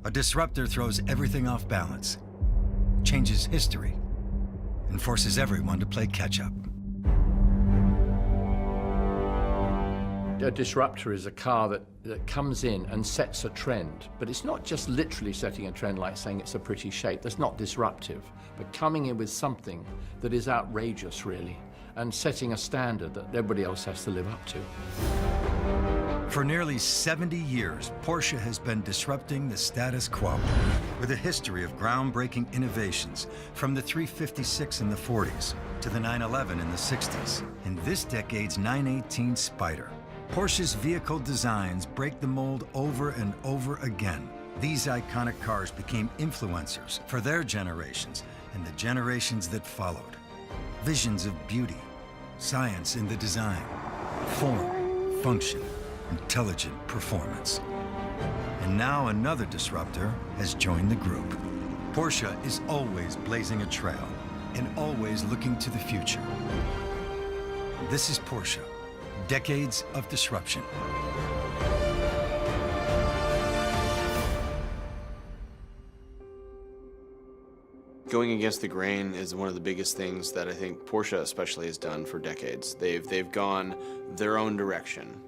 A disruptor throws everything off balance, changes history, and forces everyone to play catch-up. A disruptor is a car that comes in and sets a trend, but it's not just literally setting a trend like saying it's a pretty shape. That's not disruptive, but coming in with something that is outrageous, really, and setting a standard that everybody else has to live up to. For nearly 70 years, Porsche has been disrupting the status quo with a history of groundbreaking innovations from the 356 in the 40s to the 911 in the 60s and this decade's 918 Spyder. Porsche's vehicle designs break the mold over and over again. These iconic cars became influencers for their generations and the generations that followed. Visions of beauty, science in the design, form, function, intelligent performance. And now another disruptor has joined the group. Porsche is always blazing a trail and always looking to the future. This is Porsche. Decades of disruption. Going against the grain is one of the biggest things that I think Porsche especially has done for decades. They've gone their own direction.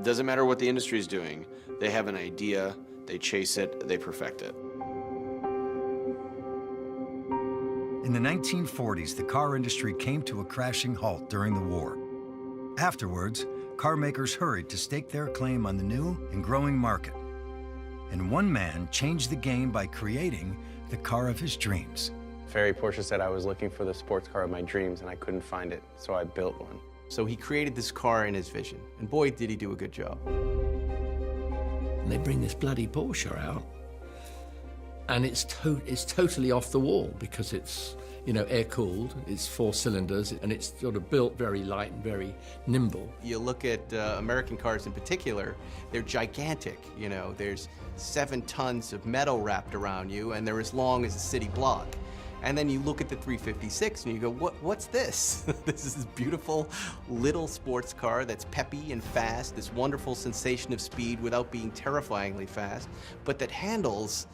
Doesn't matter what the industry is doing. They have an idea, they chase it, they perfect it. In the 1940s, the car industry came to a crashing halt during the war. Afterwards, car makers hurried to stake their claim on the new and growing market. And one man changed the game by creating the car of his dreams. Ferry Porsche said I was looking for the sports car of my dreams and I couldn't find it, so I built one. So he created this car in his vision, and boy, did he do a good job. And they bring this bloody Porsche out, and it's totally off the wall because it's, you know, air-cooled, it's 4 cylinders, and it's sort of built very light and very nimble. You look at American cars in particular, they're gigantic. You know, there's 7 tons of metal wrapped around you, and they're as long as a city block. And then you look at the 356 and you go, what's this? This is this beautiful little sports car that's peppy and fast, this wonderful sensation of speed without being terrifyingly fast, but that handles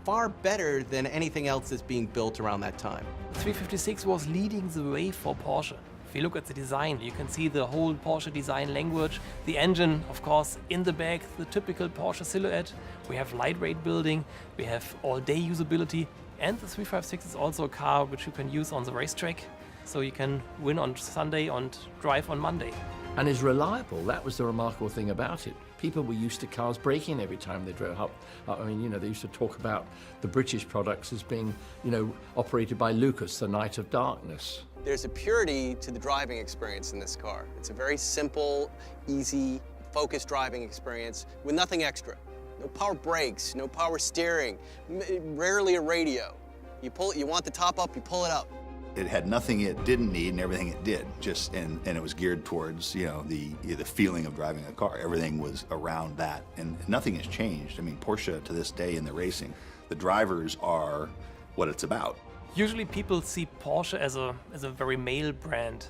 far better than anything else that's being built around that time. The 356 was leading the way for Porsche. If you look at the design, you can see the whole Porsche design language. The engine, of course, in the back, the typical Porsche silhouette. We have lightweight building, we have all-day usability, and the 356 is also a car which you can use on the racetrack, so you can win on Sunday and drive on Monday. And is reliable. That was the remarkable thing about it. People were used to cars breaking every time they drove up. I mean, you know, they used to talk about the British products as being, you know, operated by Lucas, the Night of Darkness. There's a purity to the driving experience in this car. It's a very simple, easy, focused driving experience with nothing extra. No power brakes, no power steering, rarely a radio. You want the top up, you pull it up. It had nothing it didn't need and everything it did. And it was geared towards, you know, the feeling of driving a car. Everything was around that, and nothing has changed. I mean, Porsche to this day in the racing, the drivers are what it's about. Usually people see Porsche as a very male brand,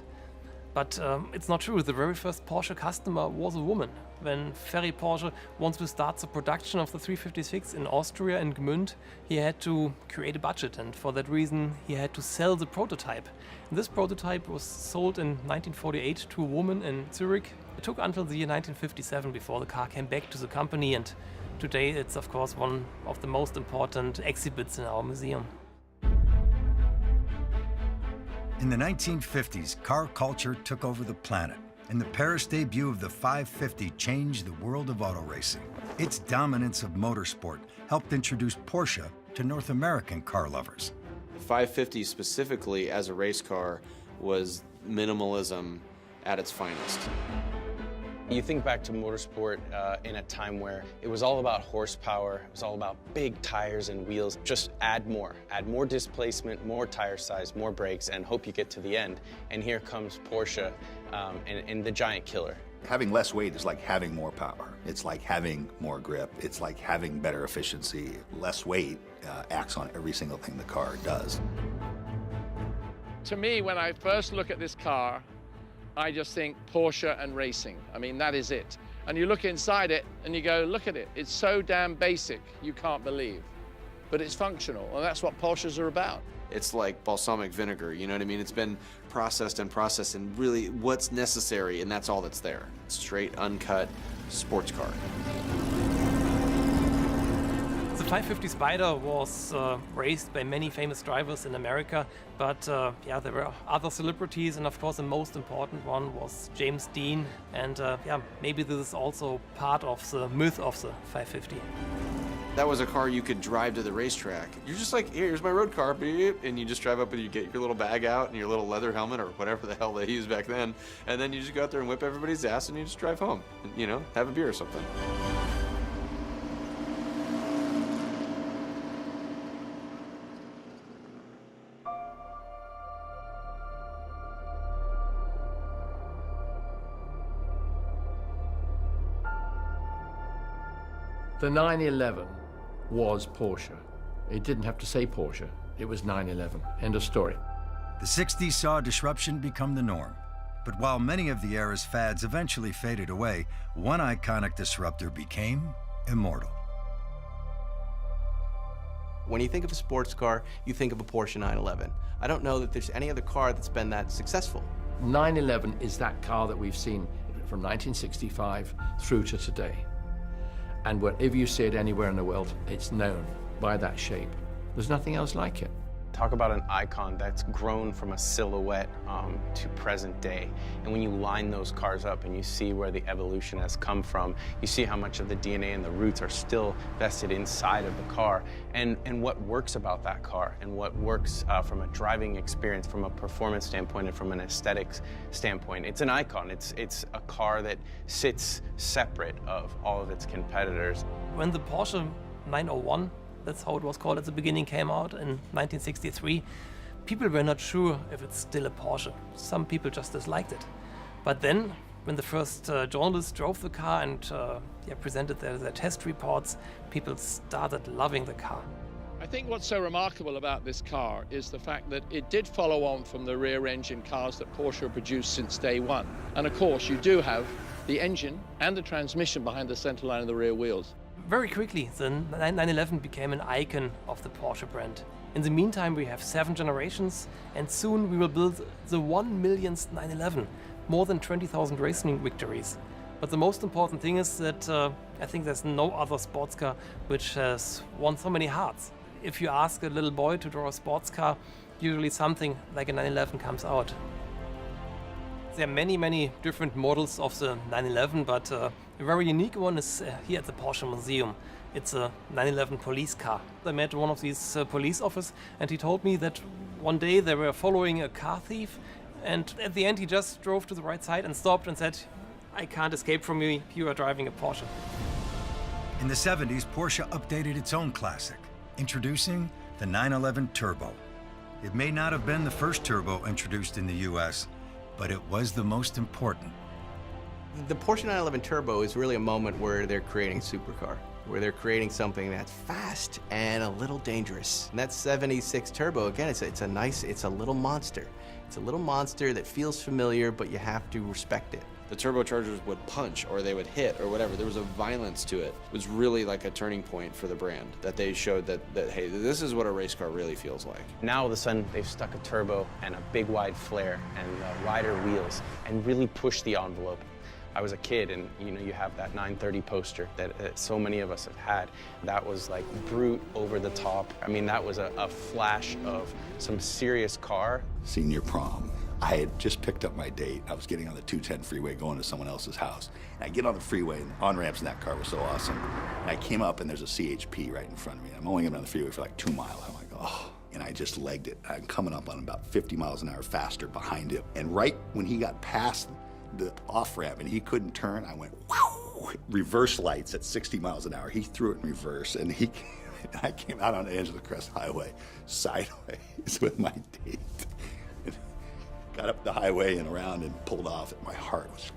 but it's not true. The very first Porsche customer was a woman. When Ferry Porsche wants to start the production of the 356 in Austria and Gmünd, he had to create a budget, and for that reason he had to sell the prototype. And this prototype was sold in 1948 to a woman in Zurich. It took until the year 1957 before the car came back to the company, and today it's of course one of the most important exhibits in our museum. In the 1950s, car culture took over the planet, and the Paris debut of the 550 changed the world of auto racing. Its dominance of motorsport helped introduce Porsche to North American car lovers. 550 specifically as a race car was minimalism at its finest. You think back to motorsport in a time where it was all about horsepower, it was all about big tires and wheels. Just add more displacement, more tire size, more brakes, and hope you get to the end. And here comes Porsche and the giant killer. Having less weight is like having more power. It's like having more grip. It's like having better efficiency. Less weight acts on every single thing the car does. To me, when I first look at this car, I just think Porsche and racing. I mean, that is it. and you look inside it and you go, look at it. It's so damn basic, you can't believe. But it's functional, and that's what Porsches are about. It's like balsamic vinegar, you know what I mean? It's been processed and processed, and really what's necessary, and that's all that's there. Straight, uncut sports car. The 550 Spyder was raced by many famous drivers in America, but yeah, there were other celebrities, and of course the most important one was James Dean, and yeah, maybe this is also part of the myth of the 550. That was a car you could drive to the racetrack. You're just like, here's my road car, beep, and you just drive up and you get your little bag out and your little leather helmet or whatever the hell they used back then, and then you just go out there and whip everybody's ass and you just drive home, and, you know, have a beer or something. The 911 was Porsche. It didn't have to say Porsche. It was 911. End of story. The 60s saw disruption become the norm. But while many of the era's fads eventually faded away, one iconic disruptor became immortal. When you think of a sports car, you think of a Porsche 911. I don't know that there's any other car that's been that successful. 911 is that car that we've seen from 1965 through to today. And wherever you see it anywhere in the world, it's known by that shape. There's nothing else like it. Talk about an icon that's grown from a silhouette to present day. And when you line those cars up and you see where the evolution has come from, you see how much of the DNA and the roots are still vested inside of the car, and what works about that car, and what works from a driving experience, from a performance standpoint, and from an aesthetics standpoint. It's an icon. It's a car that sits separate of all of its competitors. When the Porsche 901, that's how it was called at the beginning, came out in 1963, people were not sure if it's still a Porsche. Some people just disliked it. But then, when the first journalists drove the car and yeah, presented their test reports, people started loving the car. I think what's so remarkable about this car is the fact that it did follow on from the rear-engine cars that Porsche have produced since day one. And of course, you do have the engine and the transmission behind the center line of the rear wheels. Very quickly, the 911 became an icon of the Porsche brand. In the meantime, we have 7 generations, and soon we will build the 1 millionth 911, more than 20,000 racing victories. But the most important thing is that I think there's no other sports car which has won so many hearts. If you ask a little boy to draw a sports car, usually something like a 911 comes out. There are many, many different models of the 911, but a very unique one is here at the Porsche Museum. It's a 911 police car. I met one of these police officers, and he told me that one day they were following a car thief, and at the end he just drove to the right side and stopped and said, "I can't escape from you, you are driving a Porsche." In the 70s, Porsche updated its own classic, introducing the 911 Turbo. It may not have been the first turbo introduced in the US, but it was the most important. The Porsche 911 Turbo is really a moment where they're creating a supercar, where they're creating something that's fast and a little dangerous. And that 76 Turbo, again, it's a little monster. It's a little monster that feels familiar, but you have to respect it. The turbochargers would punch or they would hit or whatever. There was a violence to it. It was really like a turning point for the brand, that they showed that hey, this is what a race car really feels like. Now all of a sudden they've stuck a turbo and a big wide flare and rider wheels and really pushed the envelope. I was a kid, and you have that 930 poster that so many of us have had. That was like brute, over the top. I mean, that was a flash of some serious car. Senior prom. I had just picked up my date. I was getting on the 210 freeway going to someone else's house. And I get on the freeway, and on-ramps in that car were so awesome. And I came up, and there's a CHP right in front of me. I'm only going on the freeway for like 2 miles. I'm like, oh. And I just legged it. I'm coming up on about 50 miles an hour faster behind him. And right when he got past the off-ramp and he couldn't turn, I went, whoo, reverse lights at 60 miles an hour. He threw it in reverse, and I came out on the edge of the Crest Highway sideways with my date. Got up the highway and around and pulled off, and my heart was,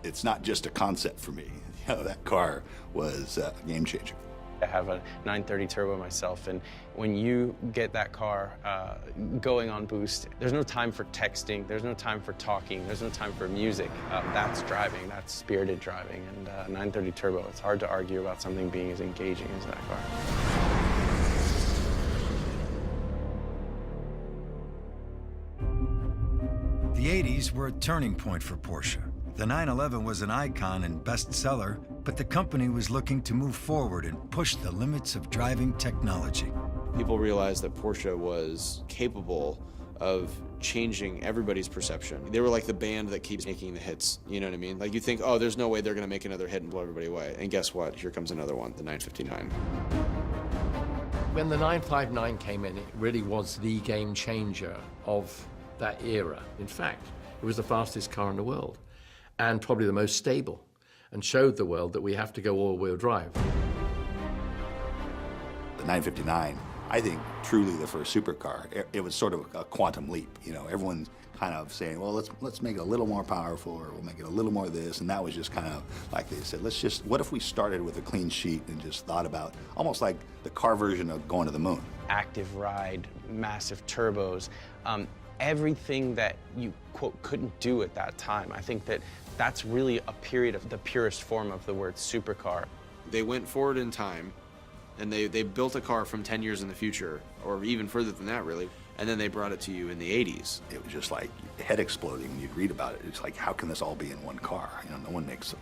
it's not just a concept for me. That car was a game changer. I have a 930 turbo myself, and when you get that car going on boost, there's no time for texting, there's no time for talking, there's no time for music. That's driving, that's spirited driving, and 930 turbo, it's hard to argue about something being as engaging as that car. The 80s were a turning point for Porsche. The 911 was an icon and bestseller, but the company was looking to move forward and push the limits of driving technology. People realized that Porsche was capable of changing everybody's perception. They were like the band that keeps making the hits, you know what I mean? Like you think, oh, there's no way they're gonna make another hit and blow everybody away. And guess what? Here comes another one, the 959. When the 959 came in, it really was the game changer of that era. In fact, it was the fastest car in the world and probably the most stable, and showed the world that we have to go all-wheel drive. The 959, I think, truly the first supercar. It was sort of a quantum leap. You know, everyone's kind of saying, well, let's make it a little more powerful, or we'll make it a little more this, and that was just kind of like they said, what if we started with a clean sheet and just thought about almost like the car version of going to the moon. Active ride, massive turbos, everything that you, quote, couldn't do at that time. I think that that's really a period of the purest form of the word supercar. They went forward in time, and they built a car from 10 years in the future, or even further than that, really, and then they brought it to you in the 80s. It was just like head exploding when you'd read about it. It's like, how can this all be in one car? You know, no one makes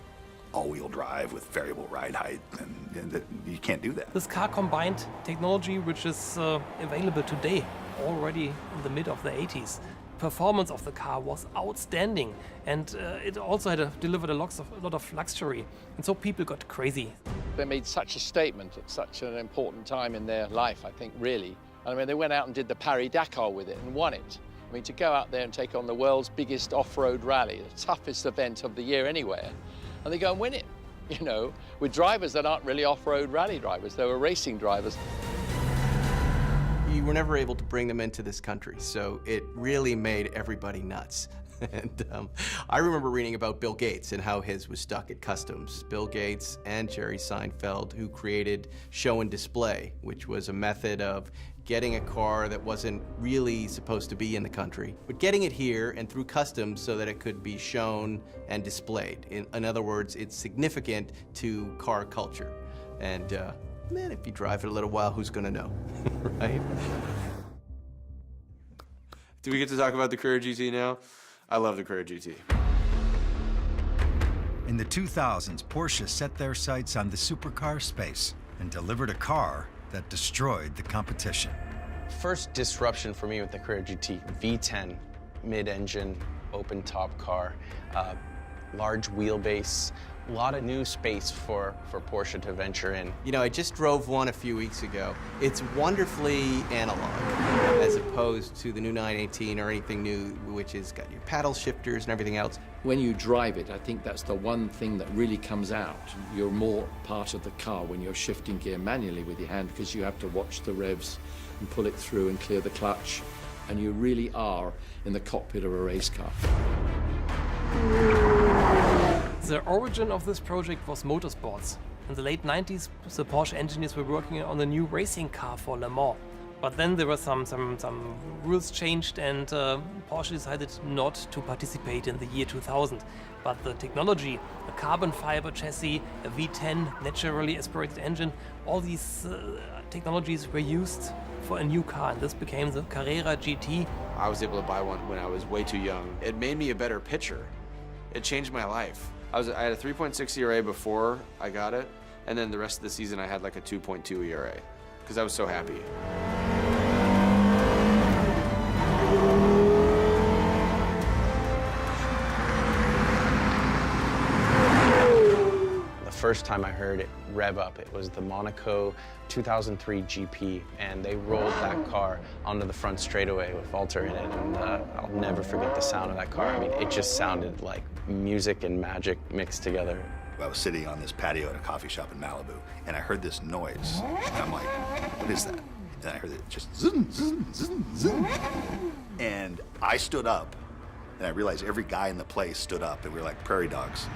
all-wheel drive with variable ride height, and you can't do that. This car combined technology which is available today, already in the mid of the 80s. Performance of the car was outstanding, and it also had delivered a lot of luxury, and so people got crazy. They made such a statement at such an important time in their life, I think, really. I mean, they went out and did the Paris-Dakar with it and won it. I mean, to go out there and take on the world's biggest off-road rally, the toughest event of the year anywhere, and they go and win it, you know, with drivers that aren't really off-road rally drivers, they were racing drivers. You were never able to bring them into this country, so it really made everybody nuts. And I remember reading about Bill Gates and how his was stuck at customs. Bill Gates and Jerry Seinfeld, who created show and display, which was a method of getting a car that wasn't really supposed to be in the country, but getting it here and through customs so that it could be shown and displayed. In other words, it's significant to car culture. And man, if you drive it a little while, who's gonna know, right? Do we get to talk about the Carrera GT now? I love the Carrera GT. In the 2000s, Porsche set their sights on the supercar space and delivered a car that destroyed the competition. First disruption for me with the Carrera GT, V10, mid-engine, open-top car, large wheelbase, a lot of new space for Porsche to venture in. You know, I just drove one a few weeks ago. It's wonderfully analog, as opposed to the new 918 or anything new, which has got your paddle shifters and everything else. When you drive it, I think that's the one thing that really comes out. You're more part of the car when you're shifting gear manually with your hand, because you have to watch the revs and pull it through and clear the clutch, and you really are in the cockpit of a race car. The origin of this project was motorsports. In the late 90s, the Porsche engineers were working on a new racing car for Le Mans. But then there were some rules changed, and Porsche decided not to participate in the year 2000. But the technology, a carbon fiber chassis, a V10 naturally aspirated engine, all these technologies were used for a new car, and this became the Carrera GT. I was able to buy one when I was way too young. It made me a better pitcher. It changed my life. I had a 3.6 ERA before I got it, and then the rest of the season I had like a 2.2 ERA, because I was so happy. The first time I heard it rev up, it was the Monaco 2003 GP, and they rolled that car onto the front straightaway with Walter in it, and I'll never forget the sound of that car. I mean, it just sounded like music and magic mixed together. I was sitting on this patio at a coffee shop in Malibu, and I heard this noise, and I'm like, what is that? And I heard it just zoom, zoom, zoom, zoom. And I stood up, and I realized every guy in the place stood up, and we were like prairie dogs.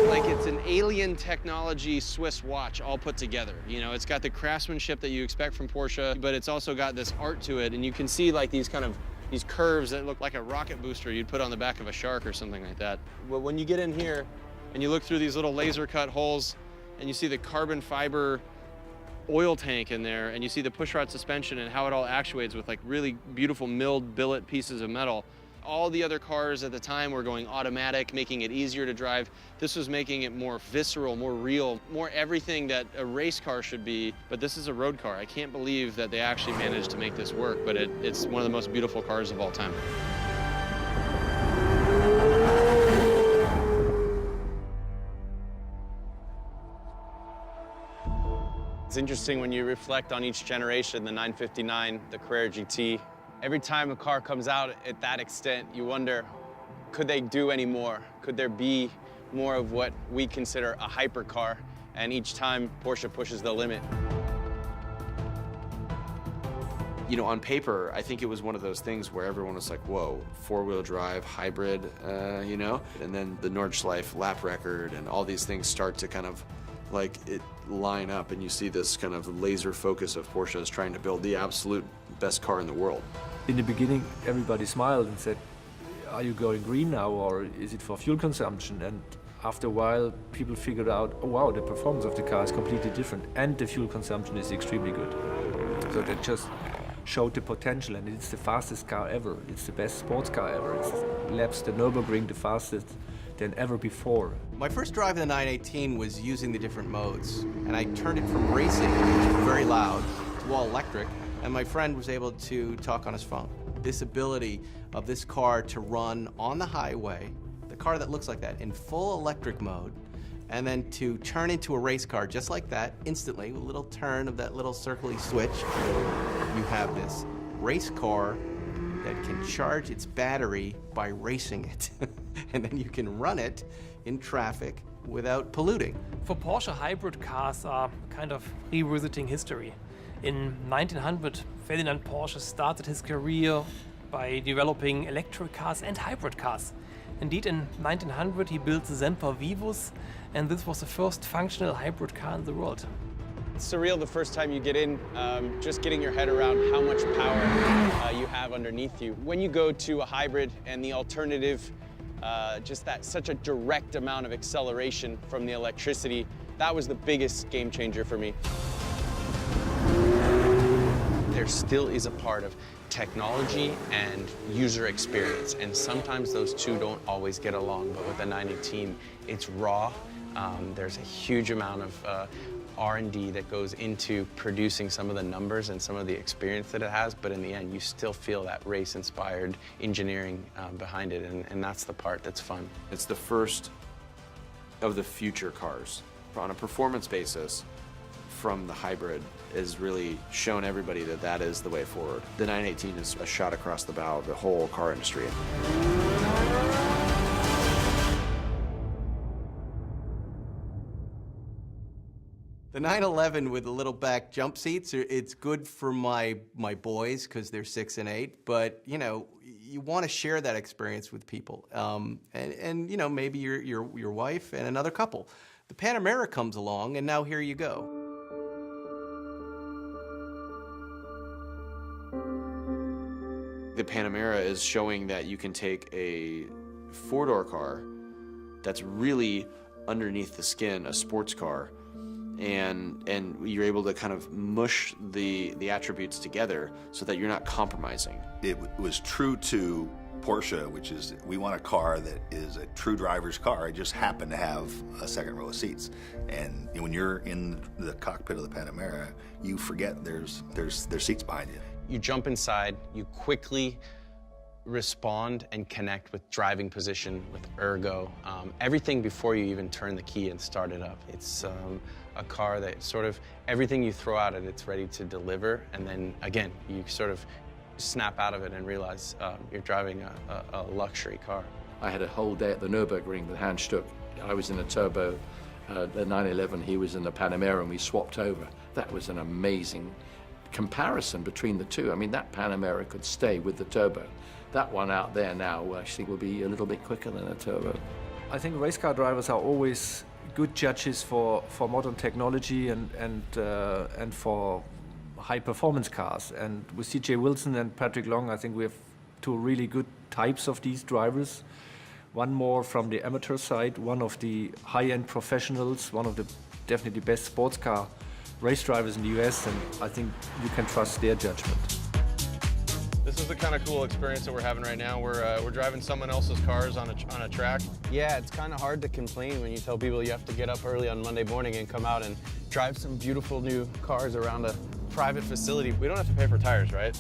Like it's an alien one technology Swiss watch all put together. You know, it's got the craftsmanship that you expect from Porsche, but it's also got this art to it, and you can see like these curves that look like a rocket booster you'd put on the back of a shark or something like that. But when you get in here and you look through these little laser cut holes and you see the carbon fiber oil tank in there, and you see the pushrod suspension and how it all actuates with like really beautiful milled billet pieces of metal. All the other cars at the time were going automatic, making it easier to drive. This was making it more visceral, more real, more everything that a race car should be, but this is a road car. I can't believe that they actually managed to make this work, but it's one of the most beautiful cars of all time. It's interesting when you reflect on each generation, the 959, the Carrera GT. Every time a car comes out at that extent, you wonder, could they do any more? Could there be more of what we consider a hypercar? And each time, Porsche pushes the limit. You know, on paper, I think it was one of those things where everyone was like, whoa, four-wheel drive, hybrid, you know? And then the Nordschleife lap record and all these things start to kind of like it line up, and you see this kind of laser focus of Porsche is trying to build the absolute best car in the world. In the beginning, everybody smiled and said, are you going green now, or is it for fuel consumption? And after a while, people figured out, oh wow, the performance of the car is completely different, and the fuel consumption is extremely good. So that just showed the potential, and it's the fastest car ever. It's the best sports car ever. It laps the Nürburgring the fastest than ever before. My first drive in the 918 was using the different modes, and I turned it from racing, which was very loud, to all electric, and my friend was able to talk on his phone. This ability of this car to run on the highway, the car that looks like that, in full electric mode, and then to turn into a race car just like that, instantly, with a little turn of that little circly switch, you have this race car that can charge its battery by racing it. And then you can run it in traffic without polluting. For Porsche, hybrid cars are kind of revisiting history. In 1900, Ferdinand Porsche started his career by developing electric cars and hybrid cars. Indeed, in 1900 he built the Semper Vivus, and this was the first functional hybrid car in the world. It's surreal the first time you get in, just getting your head around how much power you have underneath you. When you go to a hybrid and the alternative, just that such a direct amount of acceleration from the electricity, that was the biggest game changer for me. There still is a part of technology and user experience, and sometimes those two don't always get along, but with the 918, it's raw. There's a huge amount of R&D that goes into producing some of the numbers and some of the experience that it has, but in the end, you still feel that race-inspired engineering behind it, and that's the part that's fun. It's the first of the future cars. On a performance basis, from the hybrid has really shown everybody that that is the way forward. The 918 is a shot across the bow of the whole car industry. The 911 with the little back jump seats, it's good for my boys because they're 6 and 8, but you know, you want to share that experience with people, and you know, maybe your wife and another couple. The Panamera comes along, and now here you go. The Panamera is showing that you can take a four-door car that's really underneath the skin, a sports car, and you're able to kind of mush the attributes together so that you're not compromising. It was true to Porsche, which is we want a car that is a true driver's car. It just happened to have a second row of seats. And when you're in the cockpit of the Panamera, you forget there's seats behind you. You jump inside, you quickly respond and connect with driving position, with ergo, everything before you even turn the key and start it up. It's a car that sort of, everything you throw at it, it's ready to deliver, and then again, you sort of snap out of it and realize you're driving a luxury car. I had a whole day at the Nürburgring with Hans Stuck. I was in a turbo, the 911, he was in the Panamera, and we swapped over. That was an amazing comparison between the two. I mean, that Panamera could stay with the turbo. That one out there now actually will be a little bit quicker than a turbo. I think race car drivers are always good judges for modern technology and for high performance cars. And with CJ Wilson and Patrick Long, I think we have two really good types of these drivers. One more from the amateur side, one of the high-end professionals, one of the definitely best sports car race drivers in the US, and I think you can trust their judgment. This is the kind of cool experience that we're having right now. We're driving someone else's cars on a track. Yeah, it's kind of hard to complain when you tell people you have to get up early on Monday morning and come out and drive some beautiful new cars around a private facility. We don't have to pay for tires, right?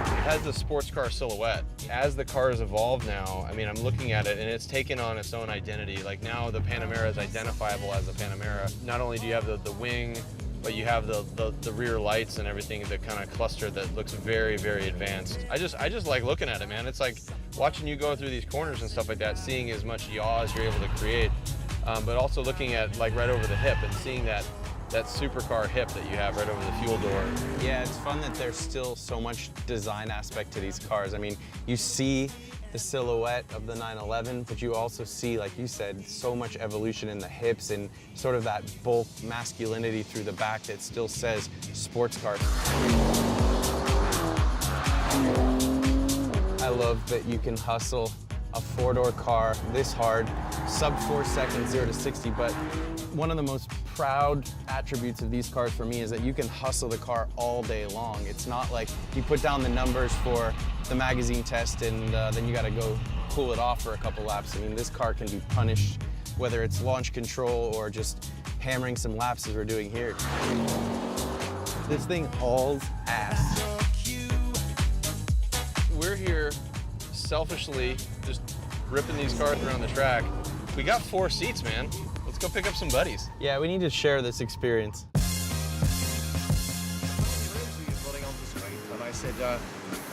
It has the sports car silhouette. As the cars evolve now, I mean, I'm looking at it and it's taken on its own identity. Like now the Panamera is identifiable as a Panamera. Not only do you have the wing, but you have the rear lights and everything that kind of cluster that looks very, very advanced. I just like looking at it, man. It's like watching you go through these corners and stuff like that, seeing as much yaw as you're able to create, but also looking at like right over the hip and seeing that supercar hip that you have right over the fuel door. Yeah, it's fun that there's still so much design aspect to these cars. I mean, you see the silhouette of the 911, but you also see, like you said, so much evolution in the hips and sort of that bulk masculinity through the back that still says sports car. I love that you can hustle a four-door car this hard, sub 4 seconds, 0 to 60, but one of the most proud attributes of these cars for me is that you can hustle the car all day long. It's not like you put down the numbers for the magazine test and then you gotta go cool it off for a couple laps. I mean, this car can be punished, whether it's launch control or just hammering some laps as we're doing here. This thing hauls ass. We're here selfishly just ripping these cars around the track. We got 4 seats, man. Let's go pick up some buddies. Yeah, we need to share this experience. And I said,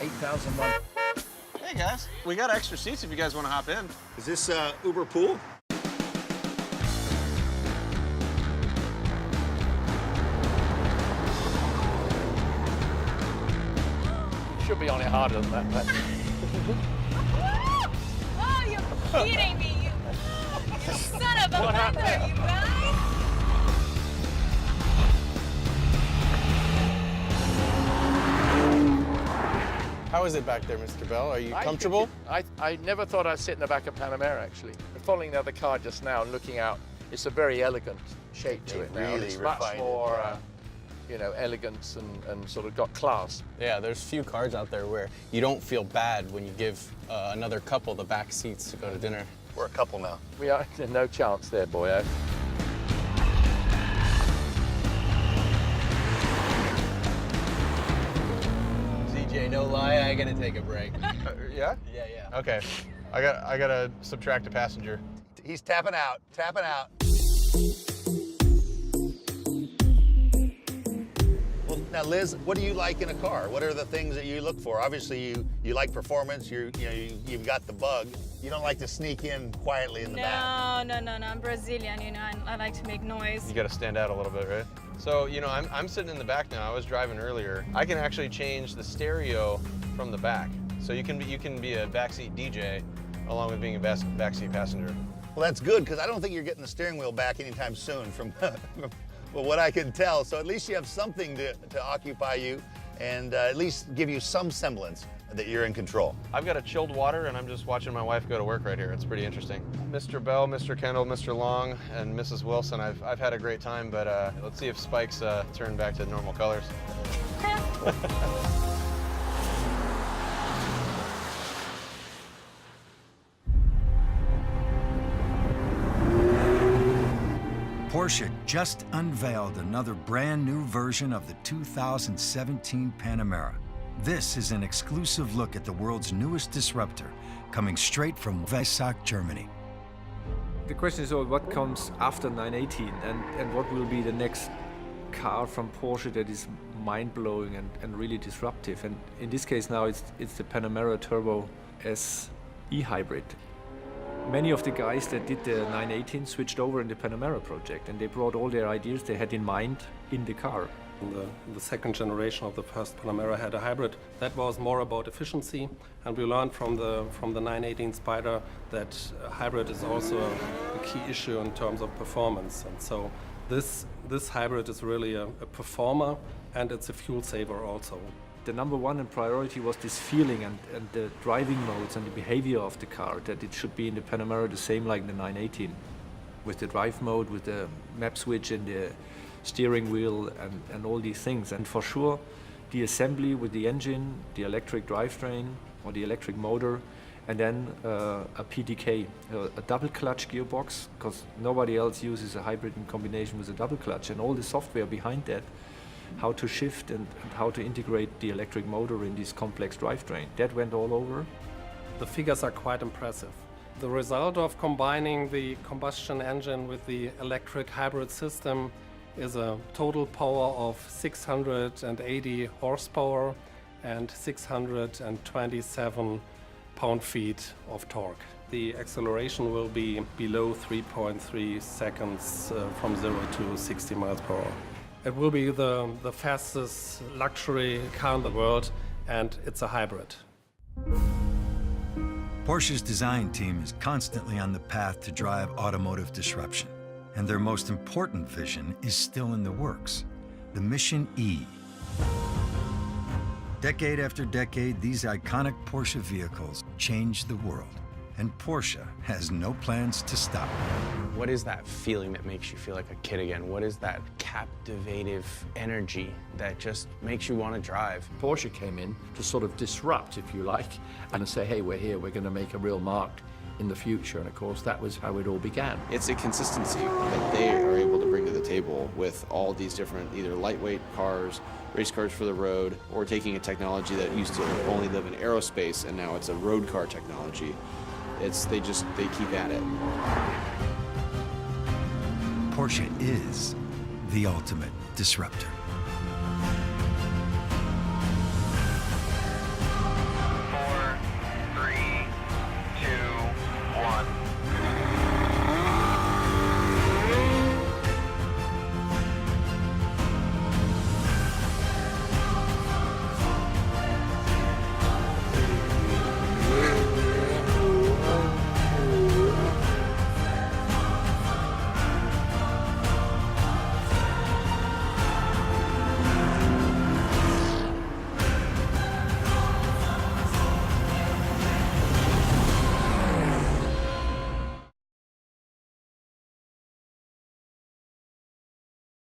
8,001. Hey guys, we got extra seats if you guys want to hop in. Is this Uber Pool? Should be on it harder than that, Pat. Oh, you're kidding me, you son of a mother, you guys! How is it back there, Mr. Bell? Are you comfortable? I never thought I'd sit in the back of Panamera, actually. Following the other car just now and looking out, it's a very elegant shape to it now. really It's much refined it, more, yeah. you know, elegant and sort of got class. Yeah, there's few cars out there where you don't feel bad when you give another couple the back seats to go to dinner. We're a couple now. We are, no chance there, boyo. CJ, no lie, I gotta take a break. Yeah? Yeah. Okay. I gotta subtract a passenger. He's tapping out, tapping out. Well, now, Liz, what do you like in a car? What are the things that you look for? Obviously, you like performance. You've got the bug. You don't like to sneak in quietly in the back. No. I'm Brazilian, you know, and I like to make noise. You gotta stand out a little bit, right? So, you know, I'm sitting in the back now. I was driving earlier. I can actually change the stereo from the back. So you can be a backseat DJ along with being a backseat passenger. Well, that's good, because I don't think you're getting the steering wheel back anytime soon from well, what I can tell. So at least you have something to occupy you and at least give you some semblance that you're in control. I've got a chilled water and I'm just watching my wife go to work right here. It's pretty interesting. Mr. Bell, Mr. Kendall, Mr. Long, and Mrs. Wilson, I've had a great time, but let's see if Spike's turn back to normal colors. Porsche just unveiled another brand new version of the 2017 Panamera. This is an exclusive look at the world's newest disruptor, coming straight from Weissach, Germany. The question is, what comes after 918 and what will be the next car from Porsche that is mind-blowing and really disruptive? And in this case now it's the Panamera Turbo S e-hybrid. Many of the guys that did the 918 switched over in the Panamera project, and they brought all their ideas they had in mind in the car. The second generation of the first Panamera had a hybrid. That was more about efficiency, and we learned from the 918 Spyder that a hybrid is also a key issue in terms of performance. And so this hybrid is really a performer, and it's a fuel saver also. The number one in priority was this feeling and the driving modes and the behavior of the car, that it should be in the Panamera the same like the 918, with the drive mode, with the map switch and the steering wheel and all these things. And for sure, the assembly with the engine, the electric drivetrain or the electric motor, and then a PDK, a double clutch gearbox, because nobody else uses a hybrid in combination with a double clutch, and all the software behind that, how to shift and how to integrate the electric motor in this complex drivetrain. That went all over. The figures are quite impressive. The result of combining the combustion engine with the electric hybrid system is a total power of 680 horsepower and 627 pound-feet of torque. The acceleration will be below 3.3 seconds from 0 to 60 miles per hour. It will be the fastest luxury car in the world, and it's a hybrid. Porsche's design team is constantly on the path to drive automotive disruption, and their most important vision is still in the works, the Mission E. Decade after decade, these iconic Porsche vehicles changed the world, and Porsche has no plans to stop. What is that feeling that makes you feel like a kid again? What is that captivative energy that just makes you want to drive? Porsche came in to sort of disrupt, if you like, and say, hey, we're here, we're going to make a real mark in the future. And of course, that was how it all began. It's a consistency that they are able to bring to the table with all these different either lightweight cars, race cars for the road, or taking a technology that used to only live in aerospace and now it's a road car technology. They keep at it. Porsche is the ultimate disruptor.